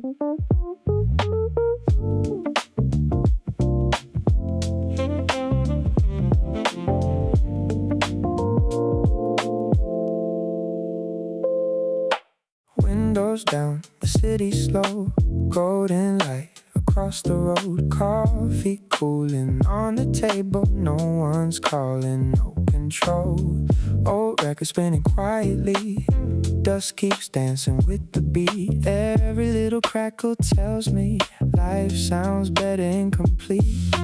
Windows down, the city slow, golden light across the road, coffee cooling on the table, no one's calling, no control. Old record spinning quietly, dust keeps dancing with the beat. Every little crackle tells me life sounds better incomplete.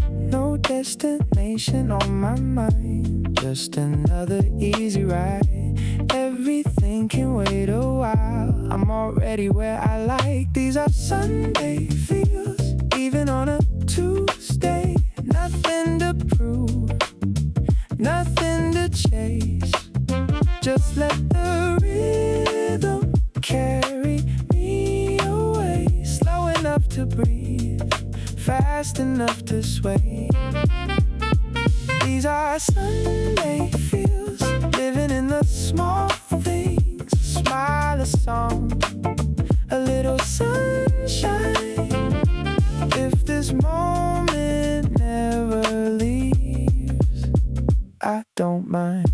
No destination on my mind, just another easy ride. Everything can wait a while, I'm already where I like. These are Sunday feels, even on a Tuesday. Nothing to prove, nothing to chase. Just let the rhythm carry me away. Slow enough to breathe, fast enough to sway. These are Sunday feels, living in the small things. A smile, a song, a little sunshine. If this moment never leaves, I don't mind.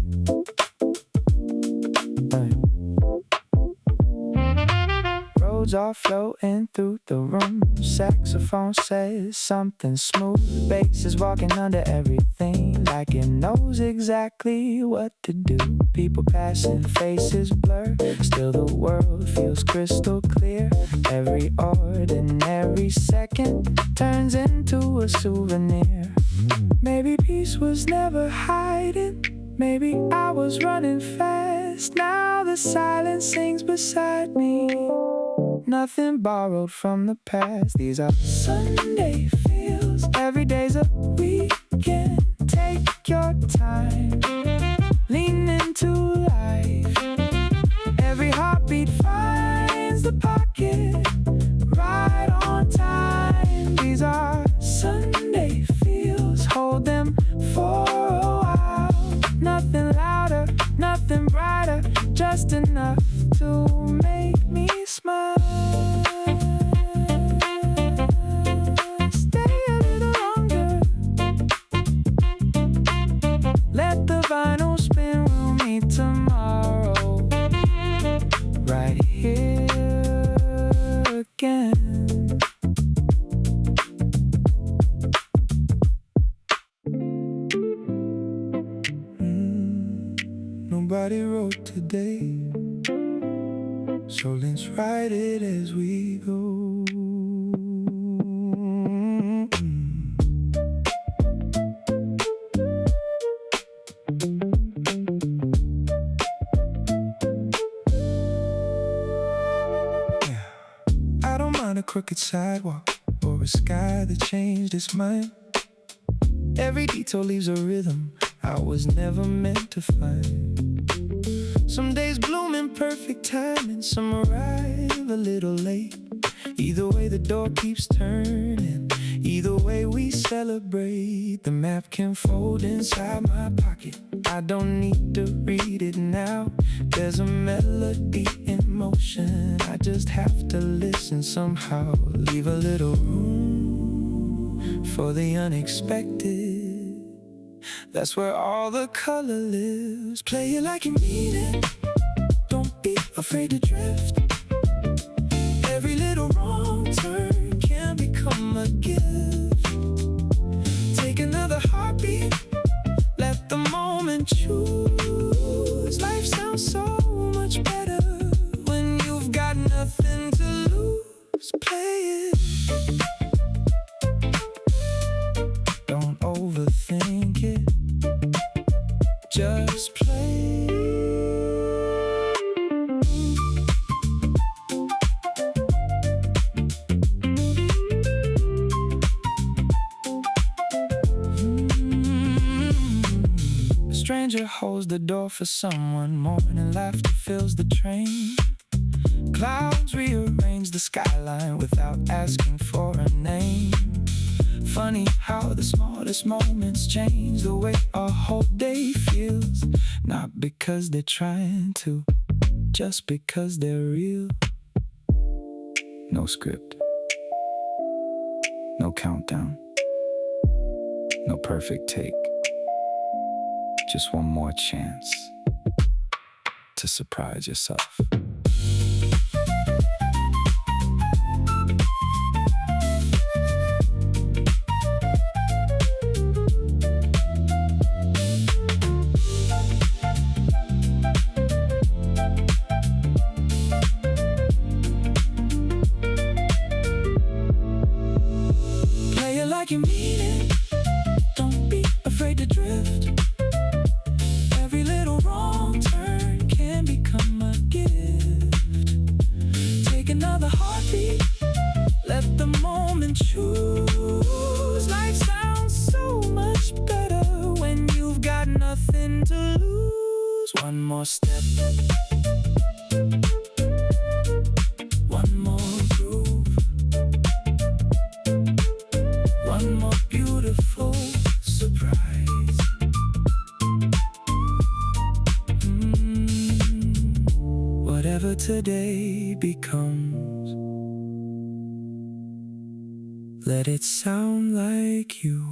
Roads are floating through the room. Saxophone says something smooth. Bass is walking under everything, like it knows exactly what to do. People passing, faces blur, still the world feels crystal clear. Every ordinary second turns into a souvenir. Maybe peace was never hiding, maybe I was running fast. Now the silence sings beside me, nothing borrowed from the past. These are Sunday feels, every day's a weekend. Take your time, lean into life. Every heartbeat finds the pocket, right on time. These are Sunday feels, hold them for a while. Nothing louder, nothing brighter, just enough to make me smile. Stay a little longer, let the vinyl spin. We'll meet tomorrow, right here again. Nobody wrote today, so let's write it as we go. Yeah. I don't mind a crooked sidewalk or a sky that changed its mind. Every detail leaves a rhythm I was never meant to find. Some days bloom in perfect time and some arrive a little late. Either way the door keeps turning, either way we celebrate. The map can fold inside my pocket, I don't need to read it now. There's a melody in motion, I just have to listen somehow. Leave a little room for the unexpected, that's where all the color lives. Play it like you mean it, don't be afraid to drift. Every little wrong turn can become a gift. Take another heartbeat, let the moment choose. Life sounds so much better when you've got nothing to lose. Play it, don't overthink it, just play. A stranger holds the door for someone, morning laughter fills the train. Clouds rearrange the skyline without asking for a name. Funny how the smallest moments change the way our whole day feels. Not because they're trying to, just because they're real. No No script, no countdown, no perfect take. Just one more chance to surprise yourself. Play it like you mean it. Don't be afraid to drift. Every little wrong turn can become a gift. Take another heartbeat, let the moment choose. Life sounds so much better when you've got nothing to lose. One more step, one more groove, one more beautiful surprise. Whatever today becomes, let it sound like you.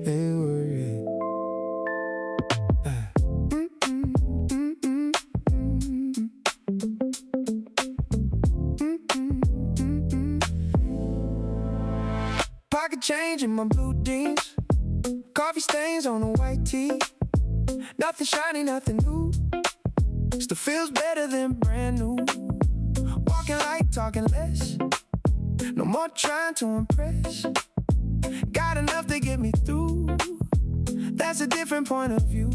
They were it. Pocket change in my blue jeans, coffee stains on the white tee. Nothing shiny, nothing new, still feels better than brand new. Walking light, talking less, no more trying to impress. Got enough to get me through, that's a different point of view.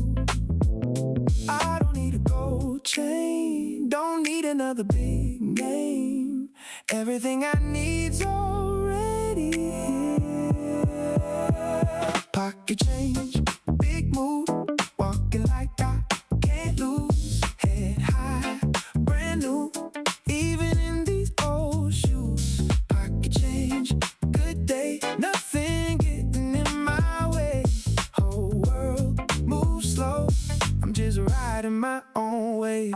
I don't need a gold chain, don't need another big name. Everything I need's already here. Pocket change, big move, walking like I can't lose. Head high, brand new, even in these old shoes. Pocket change, good day, nothing getting in my way. Whole world moves slow, I'm just riding my own wave.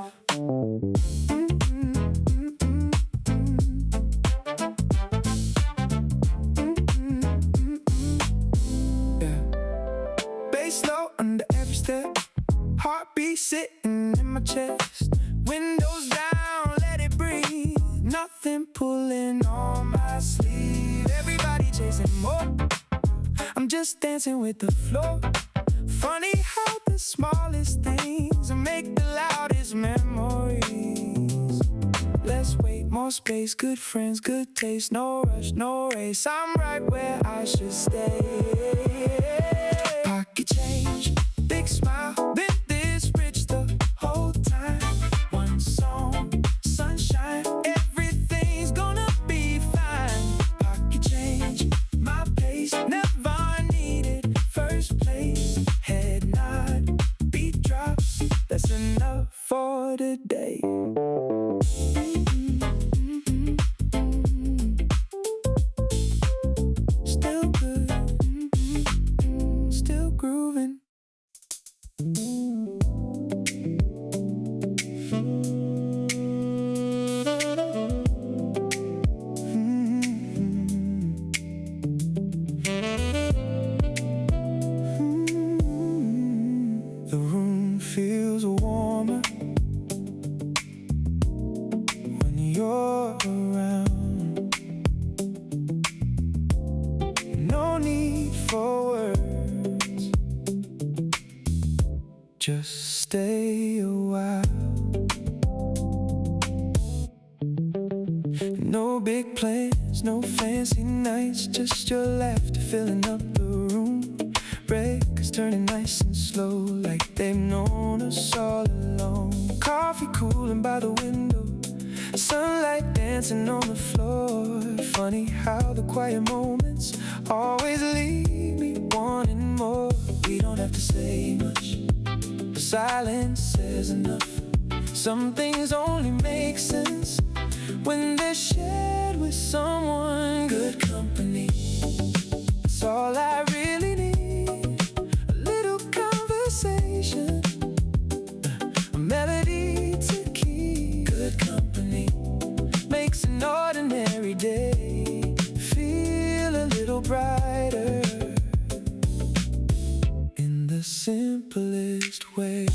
Bass low under every step, heartbeat sitting in my chest. Windows down, let it breathe, nothing pulling on my sleeve. Everybody chasing more, I'm just dancing with the flow. Funny how the smallest things make the loudest memories. Less weight, more space, good friends, good taste. No rush, no race, I'm right where I should stay. Pocket change, big smile, been this rich the whole time. One song, sunshine, everything's gonna be fine. Pocket change, my pace, never needed first place. Head nod, beat drops, that's enough for today. Still good, still grooving. The room feels warmer when you're around. No need for words, just stay a while. No big plans, no fancy nights, just your laughter filling up the room. Records turning nice and slow, like they've known us all along. Coffee cooling by the window, sunlight dancing on the floor. Funny how the quiet moments always leave me wanting more. We don't have to say much, Silence says enough. Some things only make sense when they're shared with someone. Good company, that's all I really need. A little conversation, a melody to keep. Good company makes an ordinary day feel a little brighter in the simplest way.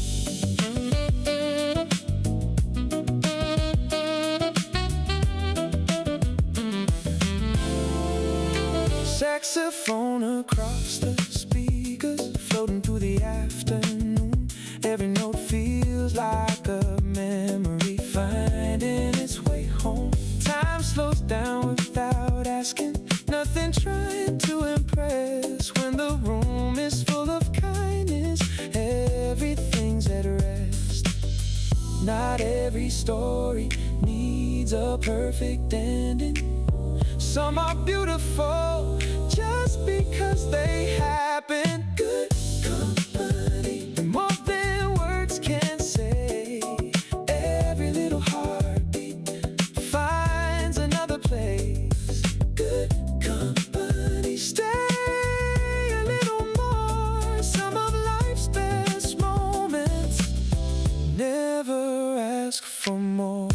Saxophone across the speakers, floating through the afternoon. Every note feels like a memory finding its way home. Time slows down without asking, nothing trying to impress. When the room is full of kindness, everything's at rest. Not every story needs a perfect ending. Some are beautiful just because they happen. Good company, more than words can say. Every little heartbeat finds another place. Good company, stay a little more. Some of life's best moments never ask for more.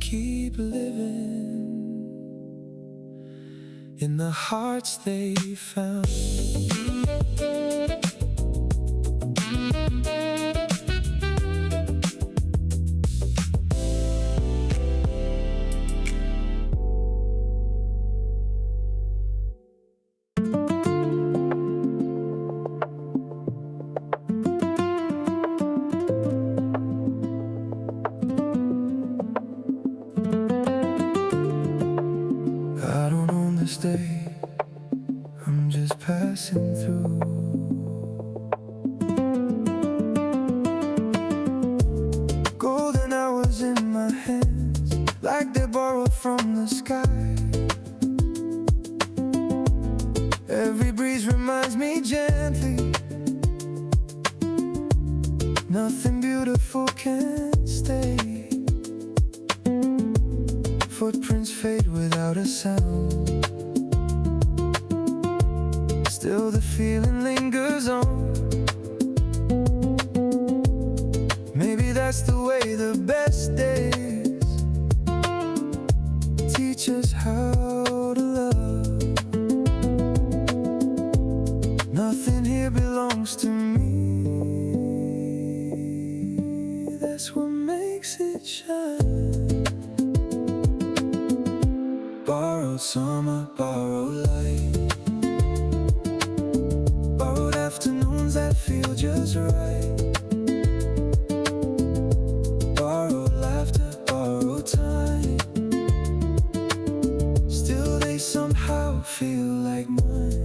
Keep living in the hearts they found. I don't own this day, I'm just passing through. Golden hours in my hands, like they're borrowed from the sky. Every breeze reminds me gently, nothing beautiful can stay. Footprints fade without a sound, still the feeling lingers on. Maybe that's the way the best days teach us how to love. Nothing here belongs to me, that's what makes it shine. Borrowed summer, borrowed light, borrowed afternoons that feel just right. Borrowed laughter, borrowed time, still they somehow feel like mine.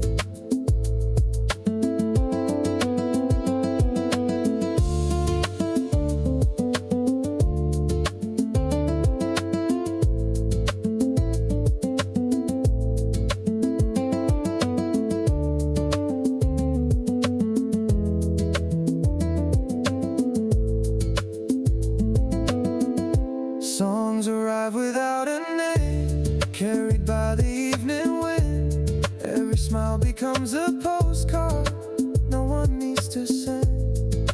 Songs arrive without a name, carried by the evening wind. Every smile becomes a postcard no one needs to send.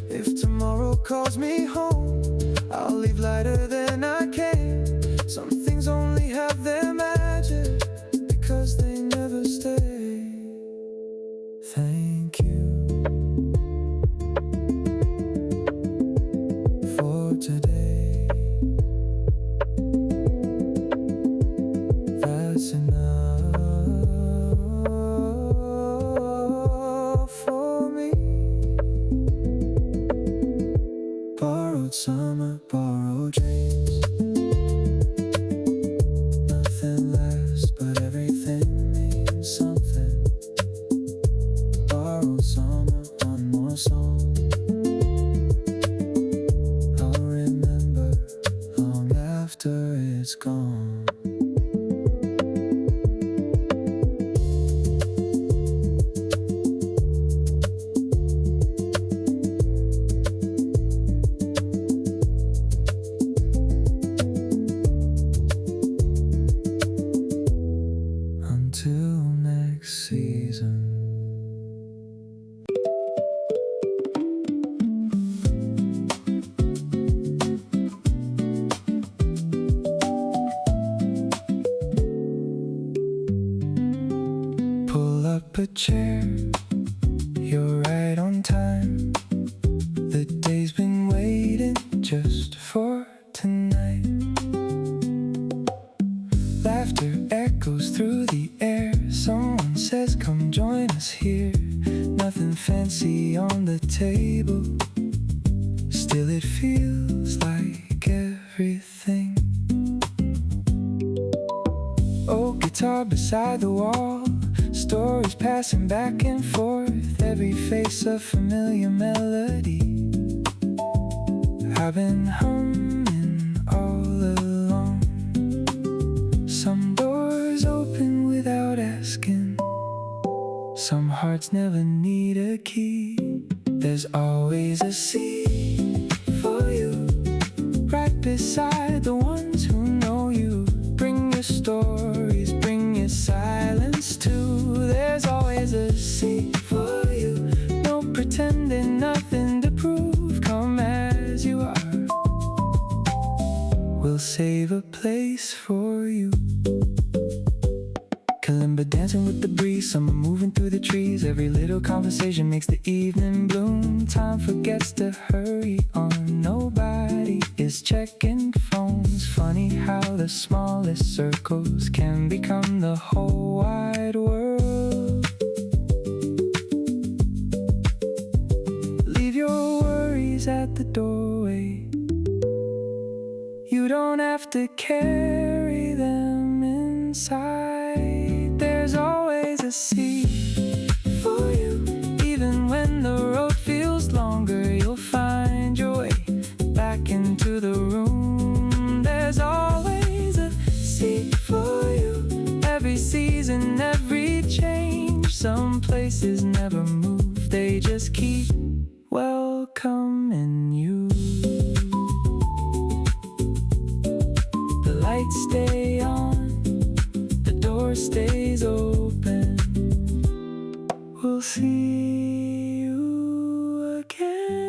If tomorrow calls me home, I'll leave lighter than I came. Some things only have their magic because they never stay. Thank you for today. That's enough for me. Borrowed until next season. Pull up a chair, you're right on time. The day's been waiting just for tonight. Laughter echoes through the air. Someone says, come join us here. Nothing fancy on the table, still it feels like everything. Oh, guitar beside the wall, stories passing back and forth, every face a familiar melody. I've been humming all along. Some doors open without asking, some hearts never need a key. There's always a seat for you, right beside the ones who know you. Bring your stories, bring your silence too. There's always a seat for you, no pretending, nothing to prove. Come as you are, we'll save a place for you. Kalimba dancing with the breeze, summer moving through the trees. Every little conversation makes the evening bloom. Time forgets to hurry on, nobody is checking phones. Funny how the smallest circles can become the whole wide world. Leave your worries at the doorway, you don't have to carry them inside. There's always a seat for you, even when the road feels longer. You'll find your way back into the room. There's always a seat for you, every season, every change. Some places never move, they just keep welcoming you. The lights stay on, the door stays open. We'll see you again.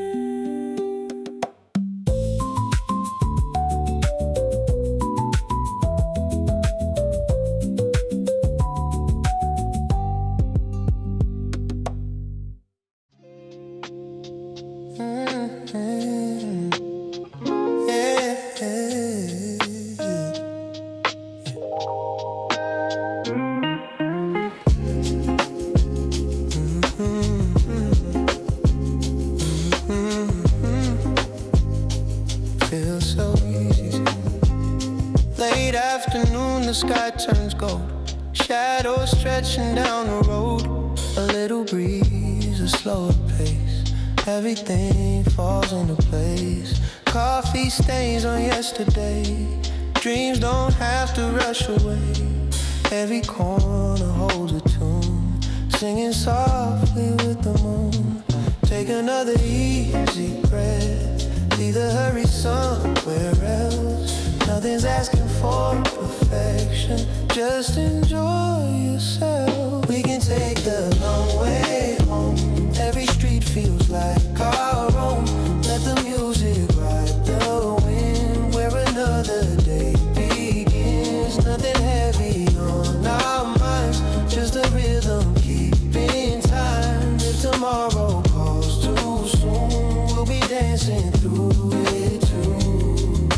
Feels so easy. Late afternoon, the sky turns gold, shadows stretching down the road. A little breeze, a slower pace, everything falls into place. Coffee stains on yesterday, dreams don't have to rush away. Every corner holds a tune, singing softly with the moon. Take another easy breath, leave the hurry somewhere else. Nothing's asking for perfection, just enjoy yourself. We can take the long way home, every street feels like our own. Let the music ride the wind, where another day begins. Nothing heavy on our minds, just a rhythm keeping time. If tomorrow calls too soon, we'll be dancing through it too.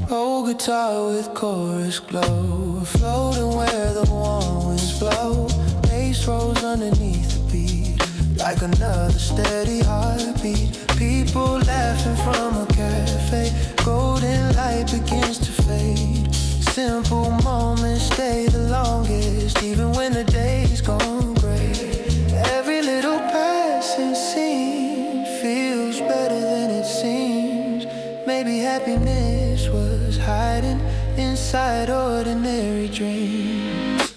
Oh, guitar with chorus glow, floating where the warm winds blow. Bass rolls underneath the beat, like another steady heartbeat. People laughing from a cafe, golden light begins to fade. Simple moments stay the longest, even when the day's gone gray. Every little passing scene feels better than it seems. Maybe happiness was hiding inside ordinary dreams.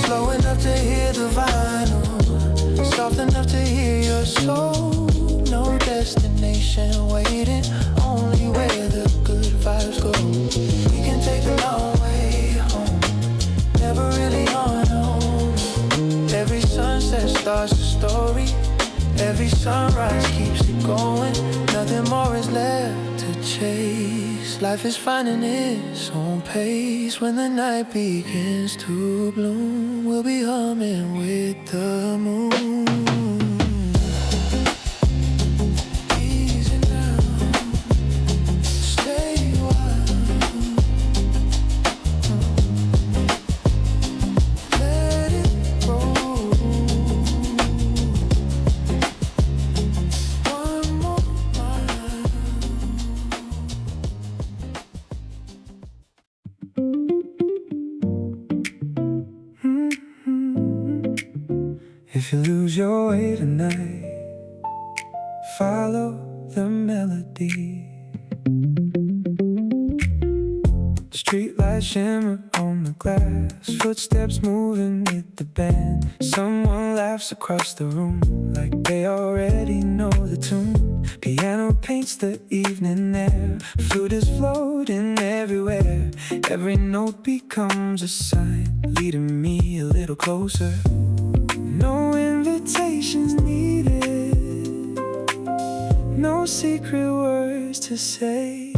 Slow enough to hear the vinyl, soft enough to hear your soul. No destination waiting, only where the good vibes go. We can take the long way home, never really home. Sunrise keeps it going, nothing more is left to chase. Life is finding its own pace. When the night begins to bloom, we'll be humming with the moon. Easy now, stay a while. Let it roll. One more mile. If you lose your way tonight, follow the melody. Streetlights shimmer on the glass, footsteps moving with the band. Someone laughs across the room like they already know the tune. Piano paints the evening air, flute is floating everywhere. Every note becomes a sign, leading me a little closer. No invitations needed, no secret words to say.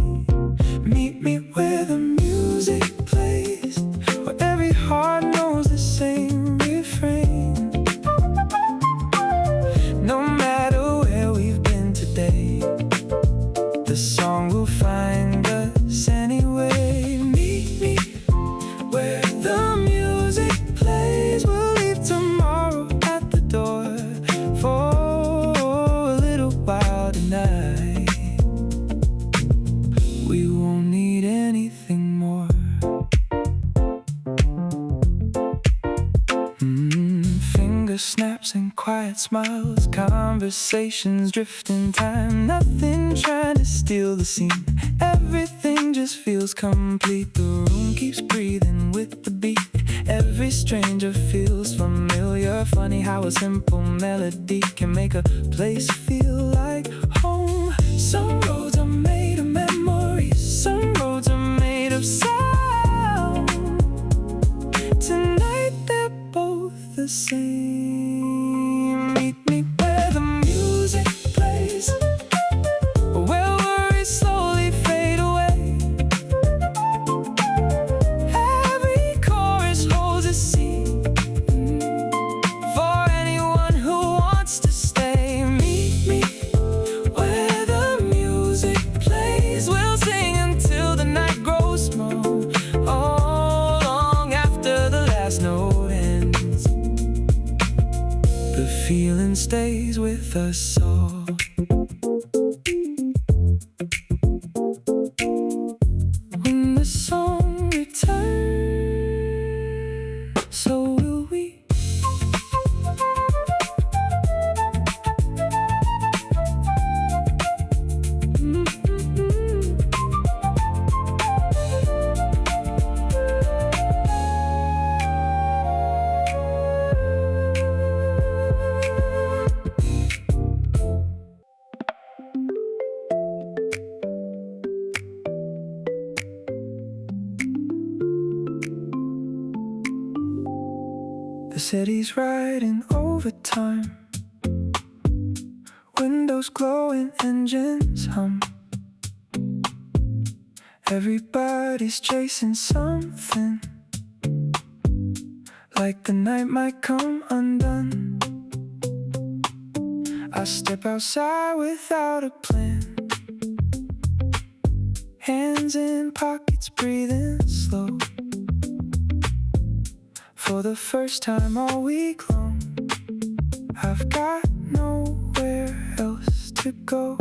Meet me where the music plays, where every heart knows the same refrain. No matter where we've been today, the song will find us anyway. Meet me where the music plays. We'll leave tomorrow at the door for a little while tonight. We won't need anything more. Finger snaps and quiet smiles, conversations drift in time. Nothing trying to steal the scene, everything just feels complete. The room keeps breathing with the beat, every stranger feels familiar. Funny how a simple melody can make a place feel like home. Some roads are made of memories, some roads are made of sound. Tonight they're both the same. Meet me where the music plays, where worries slowly fade away. Every chorus holds a seat for anyone who wants to stay. Meet me where the music plays. We'll sing until the night grows small, oh, long after the last note ends. The feeling stays with us all. When the song returns, so will we. The city's riding overtime, windows glowing, engines hum. Everybody's chasing something, like the night might come undone. I step outside without a plan, hands in pockets, breathing slow. For the first time all week long, I've got nowhere else to go.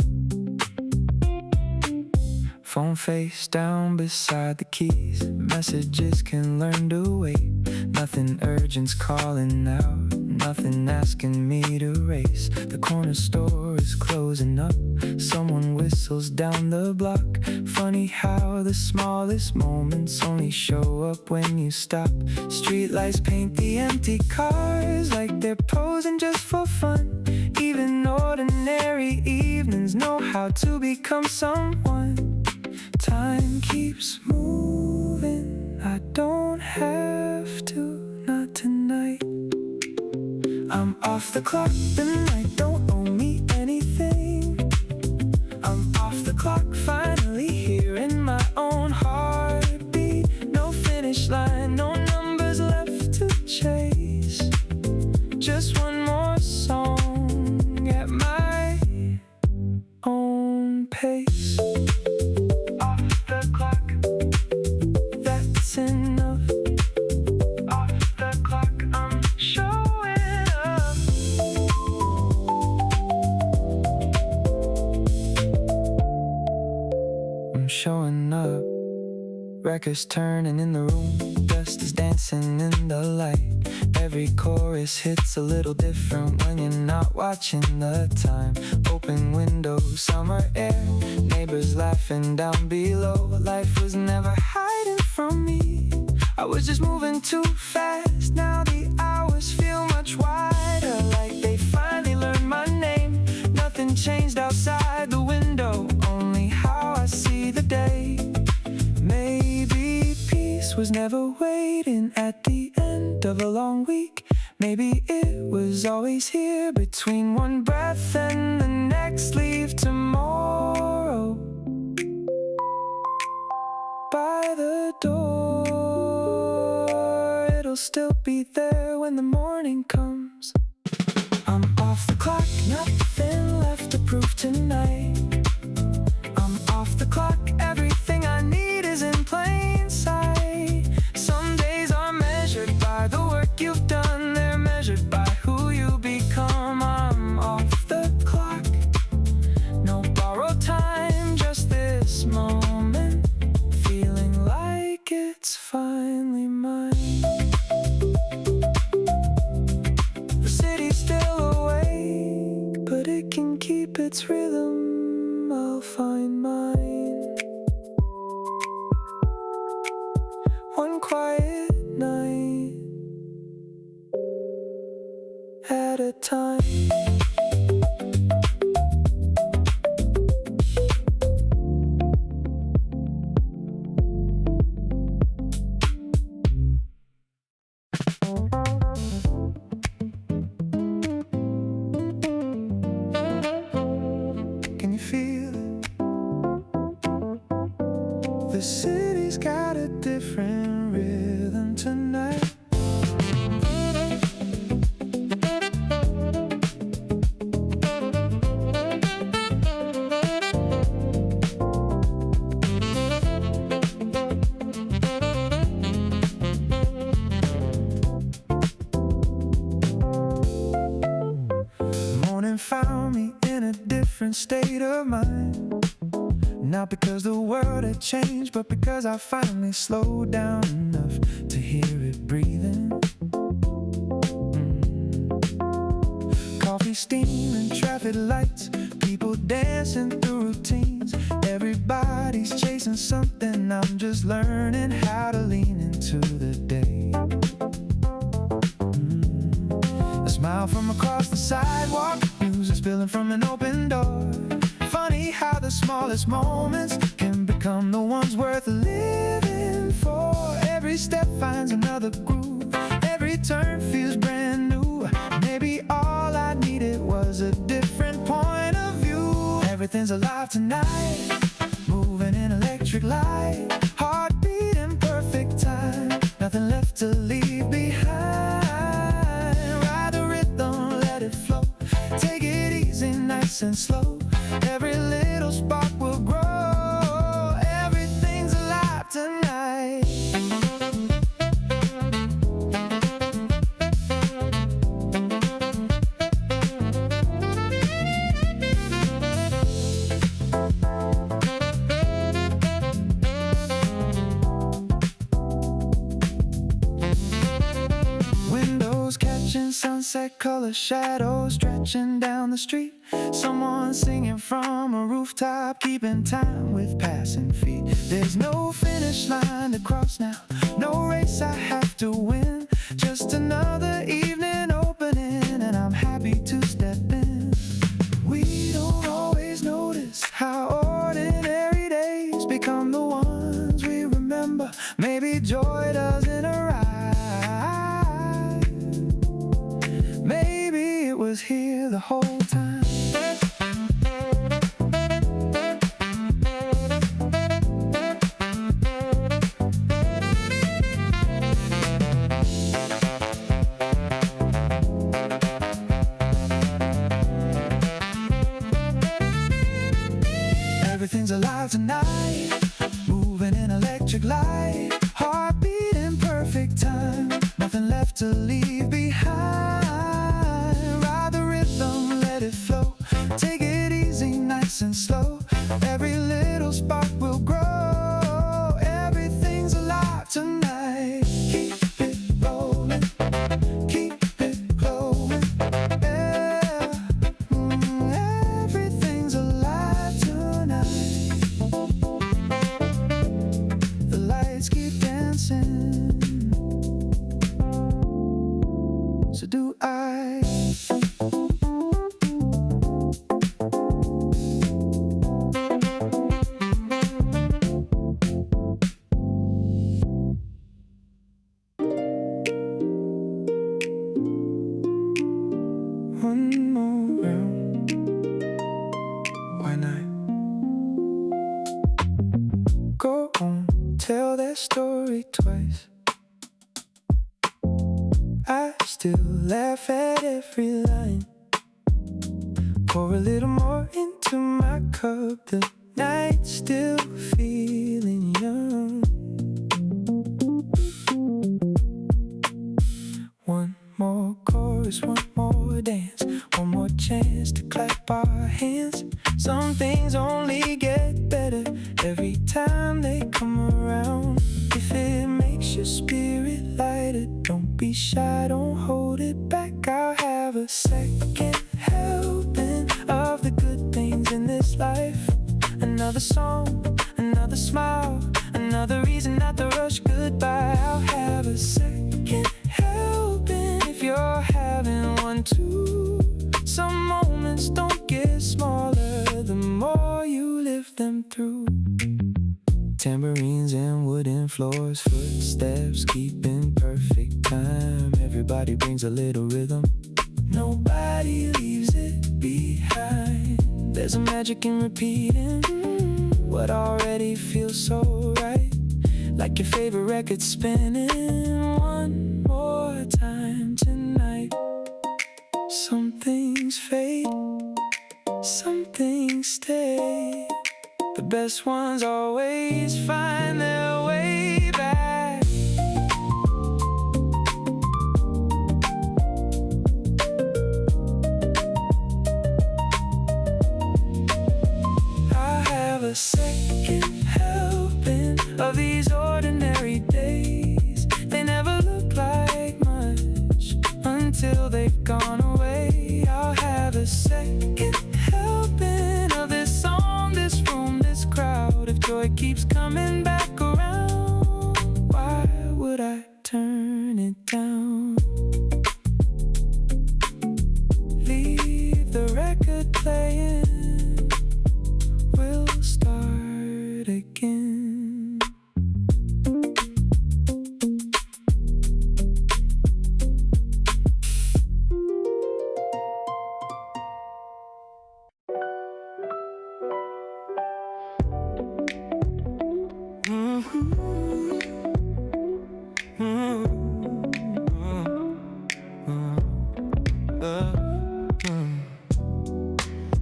Phone face down beside the keys, messages can learn to wait. Nothing urgent's calling out, nothing asking me to race. The corner store is closing up, someone whistles down the block. Funny how the smallest moments only show up when you stop. Streetlights paint the empty cars like they're posing just for fun. Even ordinary evenings know how to become someone. Time keeps moving, I don't have to, not tonight. I'm off the clock, the night don't owe me records turning in the room, dust is dancing in the light. Every chorus hits a little different when you're not watching the time. Open windows, summer air, neighbors laughing down below. Life was never hiding from me, I was just moving too fast. Now the hours feel much wider, like they finally learned my name. Nothing changed outside the window, only how I see the day. Maybe peace was never waiting at the end of a long week. Maybe it was always here between one breath and the next. Leave tomorrow by the door, it'll still be there when the morning comes. I'm off the clock, nothing left to prove tonight. I'm off the clock, everything I need is in plain sight. Some days are measured by the work you've done, they're measured by who you become. I'm off the clock, no borrowed time, just this moment, feeling like it's finally mine. The city's still awake, but it can keep its rhythm, I'll find mine. One quiet night at a time. Can you feel it? The city's got a different rhythm tonight. Morning found me in a different state of mind. Not because the world had changed, but because I finally slowed down enough to hear it breathing. Coffee steaming, traffic lights, people dancing through routines. Everybody's chasing something, I'm just learning how to lean into the day. A smile from across the sidewalk, music spilling from an open door. Funny how the smallest moments can become the ones worth living for. Every step finds another groove, every turn feels brand new. Maybe all I needed was a different point of view. Everything's alive tonight, moving in electric light. Heartbeat in perfect time, nothing left to leave behind. Ride the rhythm, let it flow, take it easy, nice and slow. Every little spark will grow, everything's alive tonight. Windows catching sunset color, shadows stretching down the street. Someone singing from a rooftop, keeping time with passing feet. There's no finish line to cross now, no race I have to win. Just another evening opening, and I'm happy to step in. We don't always notice how ordinary days become the ones we remember. Maybe joy doesn't arrive, maybe it was here the whole time. Everything's alive tonight, moving in electric light. Heartbeat in perfect time, nothing left to leave behind. Ride the rhythm, let it flow, take it easy, nice and slow. Every little spark will grow, everything's So do I. One more round, why not? Go on, tell that story twice. I still laugh at every line. Pour a little more into my cup. The night's still feeling young. One more chorus, one more dance, one more chance to clap our hands. Some things only get better every time they come around. If it makes your spirit lighter, don't be shy, don't hold it back. I'll have a second helping of the good things in this life. Another song, another smile, another reason not to rush goodbye. I'll have a second helping if you're having one too. Some moments don't get smaller the more you live them through. Tambourines and wooden floors, footsteps keeping perfect time. Everybody brings a little rhythm, nobody leaves it behind. There's a magic in repeating what already feels so right, like your favorite record spinning one more time tonight. Some things fade, some things stay. The best ones always find their way back. I have a second helping of these ordinary days. They never look like much until they've gone away. I'll have a second helping of this song, this room, this crowd. If joy keeps coming back around, why would I turn it down? Leave the record playing, we'll start again.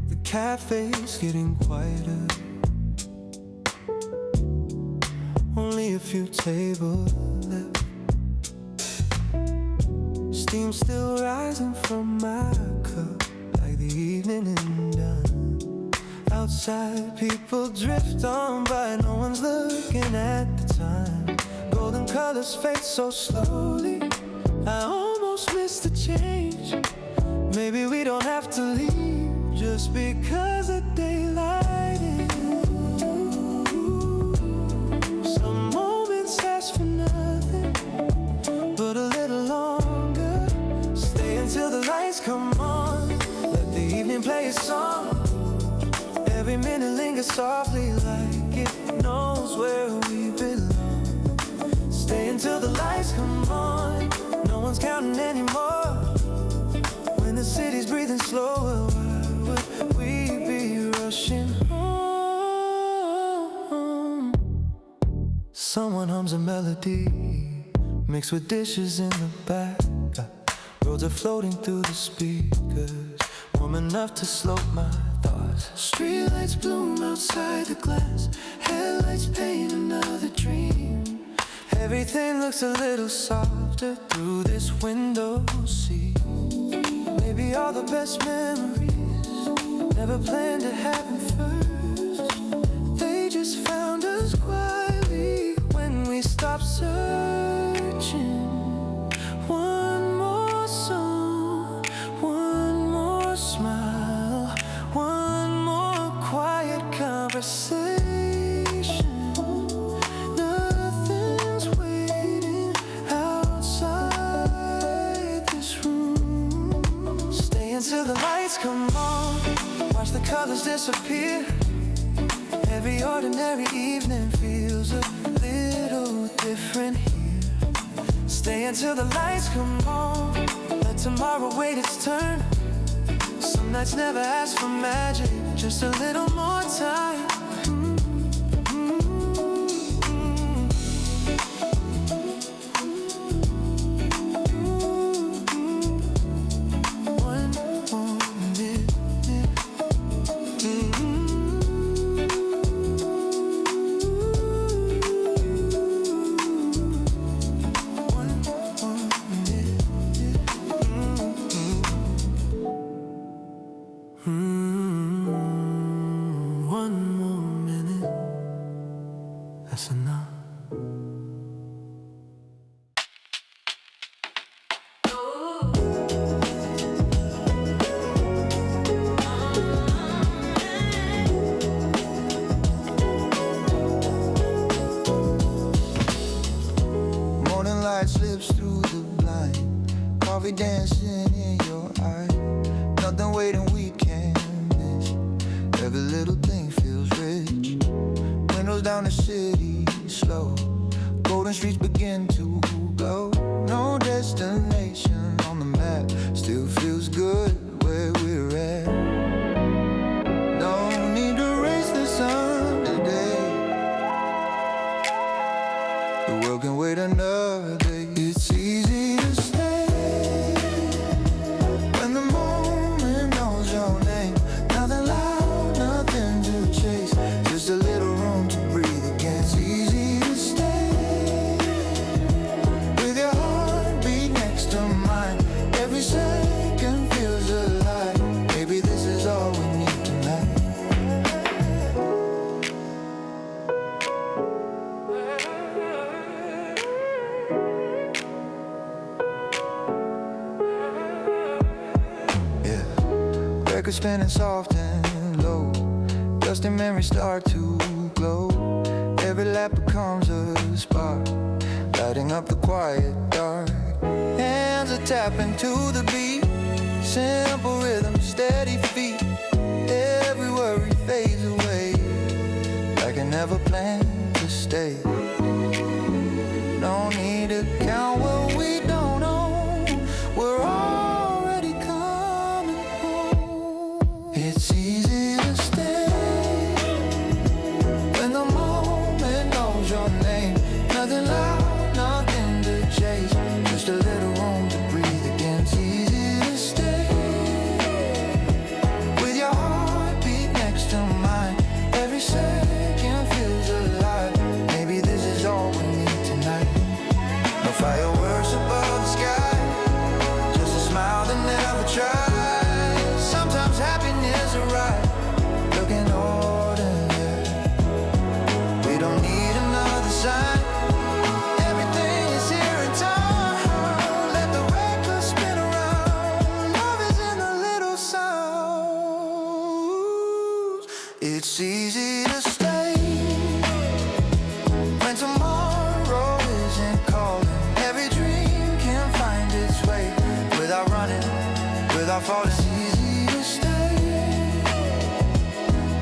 The cafe's getting quieter, only a few tables left. Steam still rising from my cup, like the evening ain't done. Outside people drift on by, no one's looking at the time. Golden colors fade so slowly, I almost miss the change. Maybe we don't have to leave just because the daylight is. Some moments ask for nothing but a little longer. Stay until the lights come on, let the evening play a song. Every minute lingers softly like it knows where we belong. Stay until the lights come on, no one's counting anymore. When the city's breathing slower, why would we be rushing home? Someone hums a melody mixed with dishes in the back. Roads are floating through the speakers, warm enough to slow my thoughts. Streetlights bloom outside the glass, headlights paint another dream. Everything looks a little softer through this window seat. Maybe all the best memories never planned to happen first. They just found us quietly when we stopped searching. One more song, one more smile, one more quiet conversation. Nothing's waiting outside this room. till the lights come on. Watch the colors disappear. Every ordinary evening feels a little different here. Stay until the lights come on. Let tomorrow wait its turn. Some nights never ask for magic, just a little more time. One more minute, that's enough. Morning light slips through the blind, coffee dancing in your eye. Nothing waiting, we can't miss. Every little thing feels rich. Windows down the city, slow. Golden streets begin to glow. No destination on the map, still feels good where we're at. Don't need to race the sun today. The world can wait another day. It's easy to stay when the moment knows your name. Nothing loud, nothing to chase, just a little room to breathe again. It's easy to stay with your heartbeat next to mine. Every second feels alive. Maybe this is all we need tonight. Yeah, records spinning soft and low. Dusty memories start to glow. Every lap becomes a spark, lighting up the quiet dark. Hands are tapping to the beat. Simple rhythm, steady feet. Every worry fades away, like I never planned to stay. No need to count what we don't own. We're already coming home. It's easy to stay when the moment knows your name. Nothing loud, nothing to chase, just a little room to breathe again. It's easy to stay with your heartbeat next to mine. Every second feels alive. Maybe this is all we need tonight. No fireworks above the sky, just a smile that never tries. Sometimes happiness arrives looking ordinary. We don't need another sign. Everything is here in time. Let the record spin around. Love is in the little sounds. It's easy to stay when tomorrow isn't calling. Every dream can find its way without running, without falling. It's easy to stay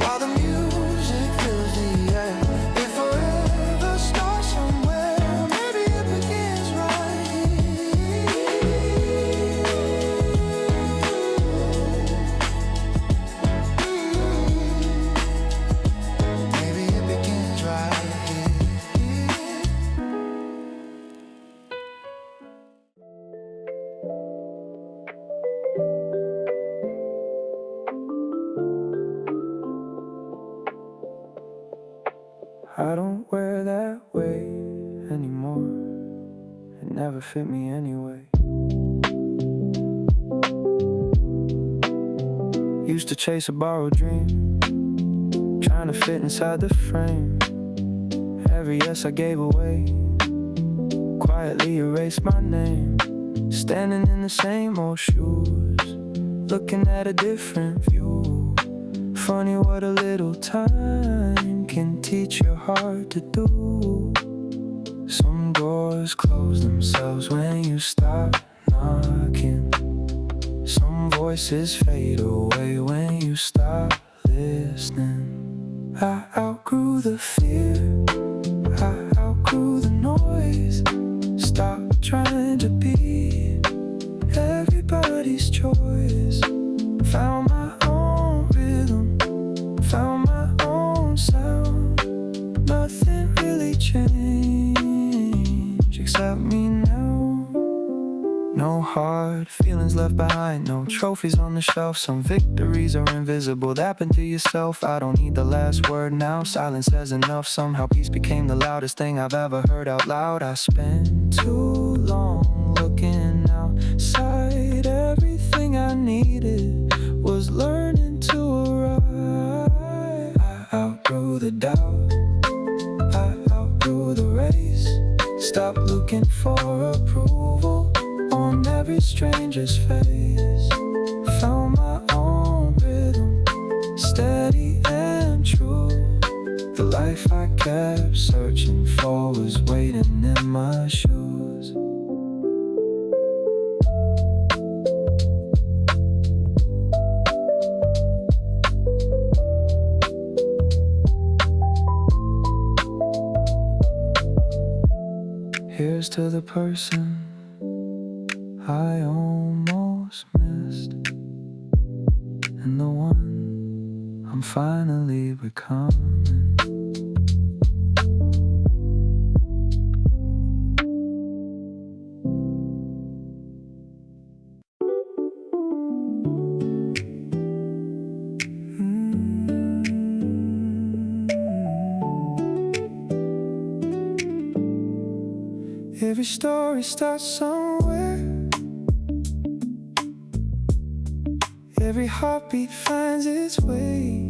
while the music fills the air. If forever starts somewhere, maybe it begins right here. Maybe it begins right here. I don't wear that way anymore. It never fit me anyway. Used to chase a borrowed dream, trying to fit inside the frame. Every yes I gave away, quietly erased my name. Standing in the same old shoes, looking at a different view. Funny what a little time can teach your heart to do. Some doors close themselves when you stop knocking. Some voices voices fade away when you stop listening. I outgrew the fear, I outgrew the noise. Stop trying to be everybody's choice. Found my own rhythm, found my own sound. Nothing really changed except me now. No hard feelings left behind, no trophies on the shelf. Some victories are invisible, that happen to yourself. I don't need the last word now, silence says enough. Somehow peace became the loudest thing I've ever heard out loud. I spent too long looking outside. Everything I needed was learning to arrive. I outgrew the doubt, I outgrew the race. Stop looking for approval on every stranger's face. Found my own rhythm, steady and true. The life I kept searching for was waiting in my shoes. Here's to the person I almost missed, and the one I'm finally becoming. Every story starts somewhere. Every heartbeat finds its way.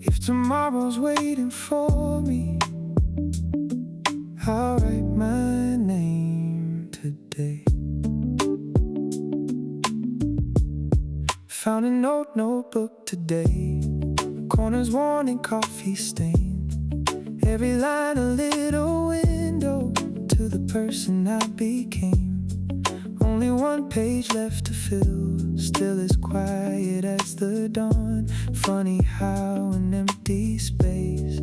If tomorrow's waiting for me, I'll write my name today. Found a notebook today. Corners worn and coffee stained. Every line a little window to the person I became. Only one page left to fill, still as quiet as the dawn. Funny how an empty space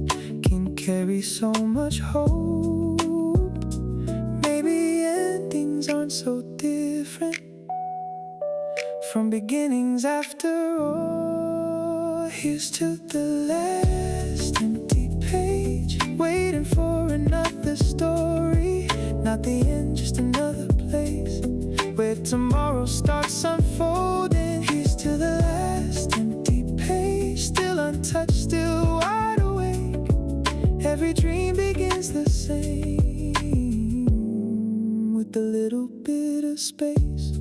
can carry so much hope. Maybe endings aren't so different from beginnings after all. Here's to the last empty page, waiting for another story. Not the end, just another place where tomorrow starts unfolding. Here's to the last empty page, still untouched, still wide awake. Every dream begins the same, with a little bit of space.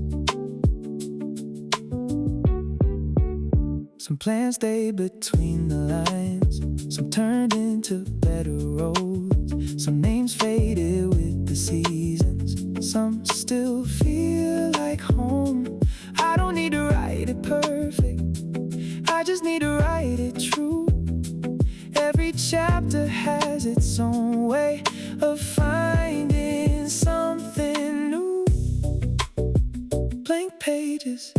Some plans stay between the lines, some turned into better roads. Some names faded with the seasons, some still feel like home. I don't need to write it perfect, I just need to write it true. Every chapter has its own way of finding something new. Blank pages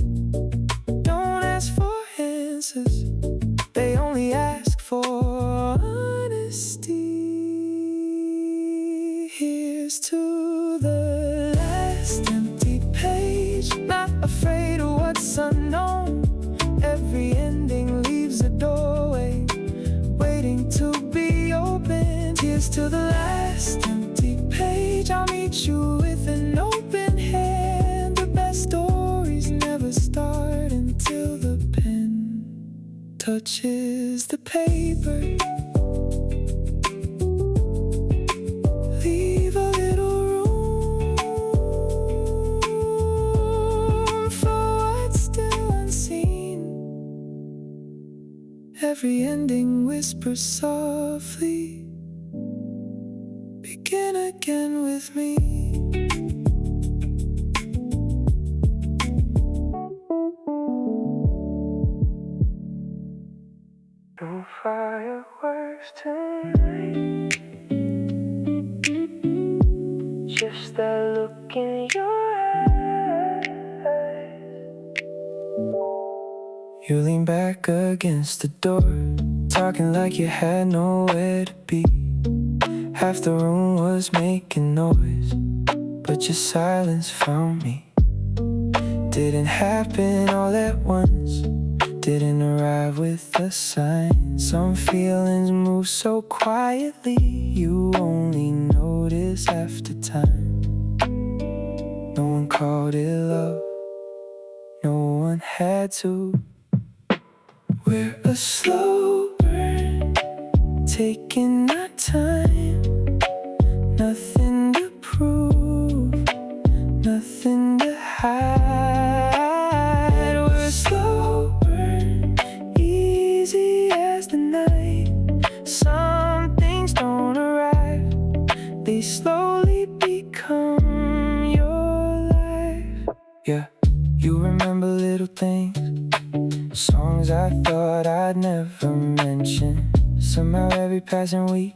don't ask for answers, they only ask for honesty. Here's to the last empty page, not afraid of what's unknown. Every ending leaves a doorway, waiting to be opened. Here's to the last empty page, I'll meet you with an open hand. The best stories never start until the pen touches the paper. Leave a little room for what's still unseen. Every ending whispers softly, begin again with me. No fireworks tonight, just that look in your eyes. You lean back against the door, talking like you had nowhere to be. Half the room was making noise, but your silence found me. Didn't happen all at once, didn't arrive with a sign. Some feelings move so quietly, you only notice after time. No one called it love, no one had to. We're a slow burn, taking our time. Nothing to prove, nothing to hide. We're a slow burn, easy as the night. Some things don't arrive, they slowly become your life. Yeah, you remember little things, songs I thought I'd never mention. Somehow every passing week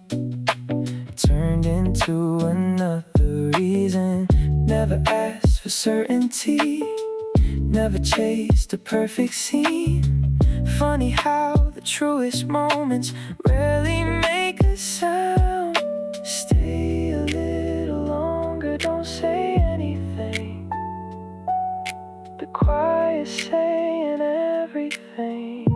turned into another reason. Never asked for certainty, never chased a perfect scene. Funny how the truest moments rarely make a sound. Stay a little longer, don't say anything. The quiet saying everything.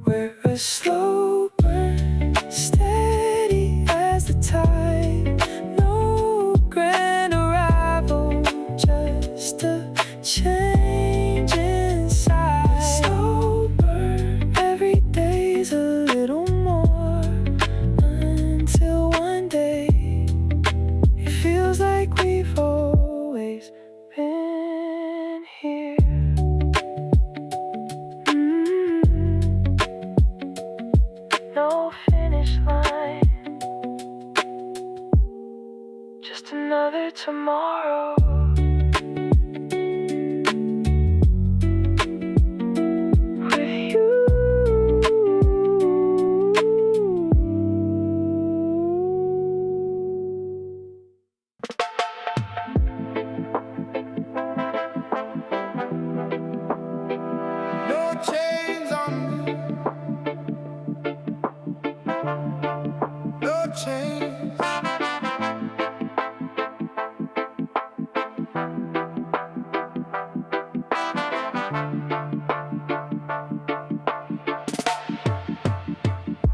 We're a slow burn, steady as the tide. No grand arrival, just a change inside. We're a slow burn, every day's a little more, until one day it feels like we've always been here. No finish line, just another tomorrow. With you. No chains on me, no chains.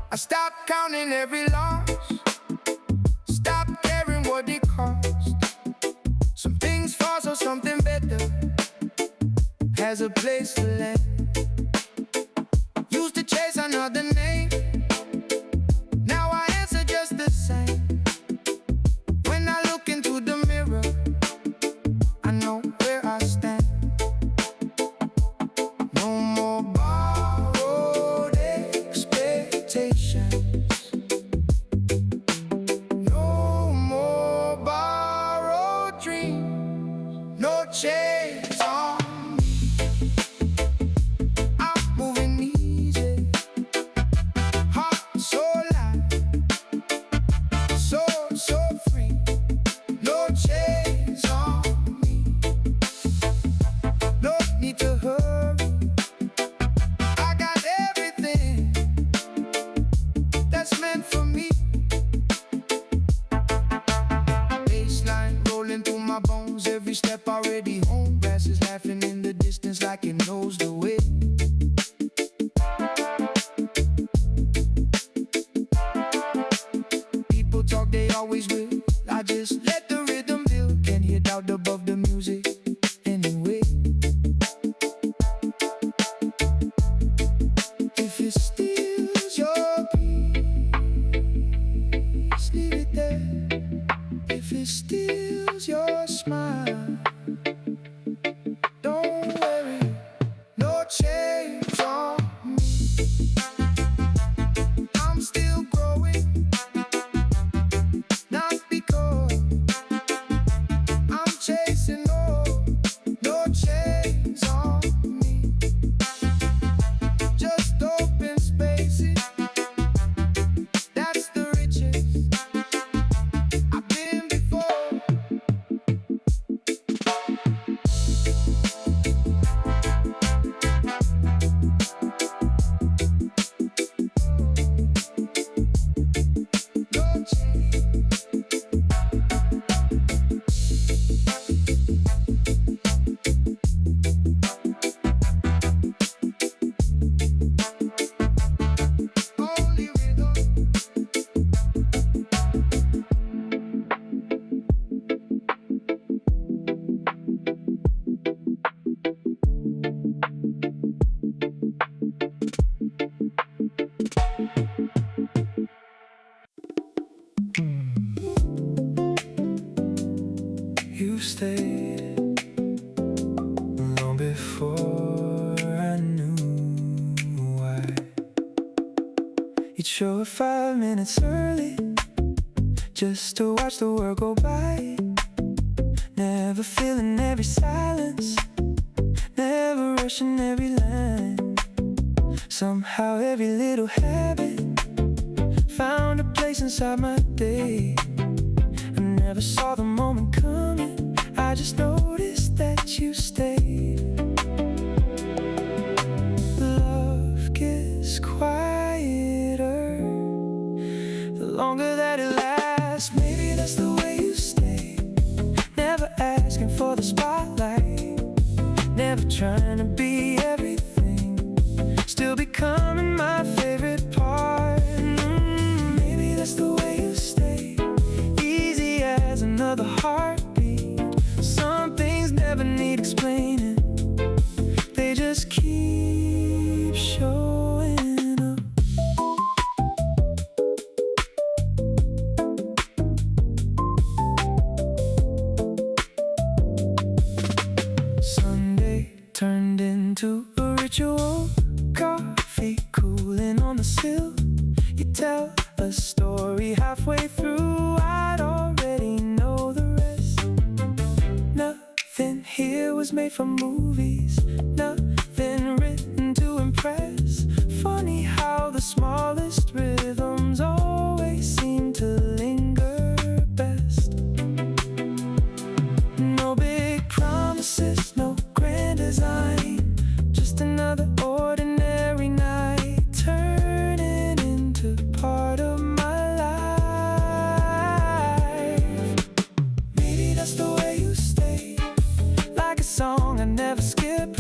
I stopped counting every loss, stopped caring what it cost. Some things fall so something better has a place to land. Used to chase another name, now I answer just the same. When I look into the mirror, I know where I stand. No more borrowed expectations, no more borrowed dreams, no chains on me. I'm moving easy, heart so light, so free. No chains on me, no need to hurry. I got everything that's meant for me. Baseline rolling through my bones, every step already home. Grass is laughing in the distance like it knows the way. People talk, they always will. I just let the rhythm build. Can't hear doubt above the music anyway. If it steals your peace, leave it there. If it steals your smile, don't worry, no change on me. I'm still growing, not because I'm chasing no chains on me. Just open spaces, that's the riches I've been before. You stayed long before I knew why. You'd show up 5 minutes early just to watch the world go by. Never feeling every silence, never rushing every line. Somehow every little habit found a place inside my day. I never saw the moment coming, I just noticed that you stayed. Love gets quieter the longer that it lasts. Maybe that's the way you stay. Never asking for the spotlight, never trying to be everything, still becoming my favorite part. Maybe that's the way you stay, easy as another heartbeat. Some things never need explaining, they just keep showing up. Sunday turned into a ritual, coffee cooling on the sill. You tell a story halfway through, I'd already know the rest. Nothing here was made for movies, nothing written to impress. Funny how the smallest rhythms always seem to linger best. No big promises, no grand design, just another ordinary night turning into part of my life. Maybe that's the way you stay, like a song I never skip,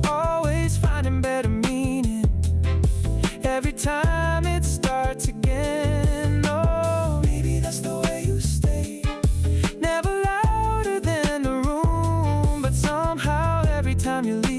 always finding better meaning every time it starts again. Oh, maybe that's the way you stay, never louder than the room, but somehow every time you leave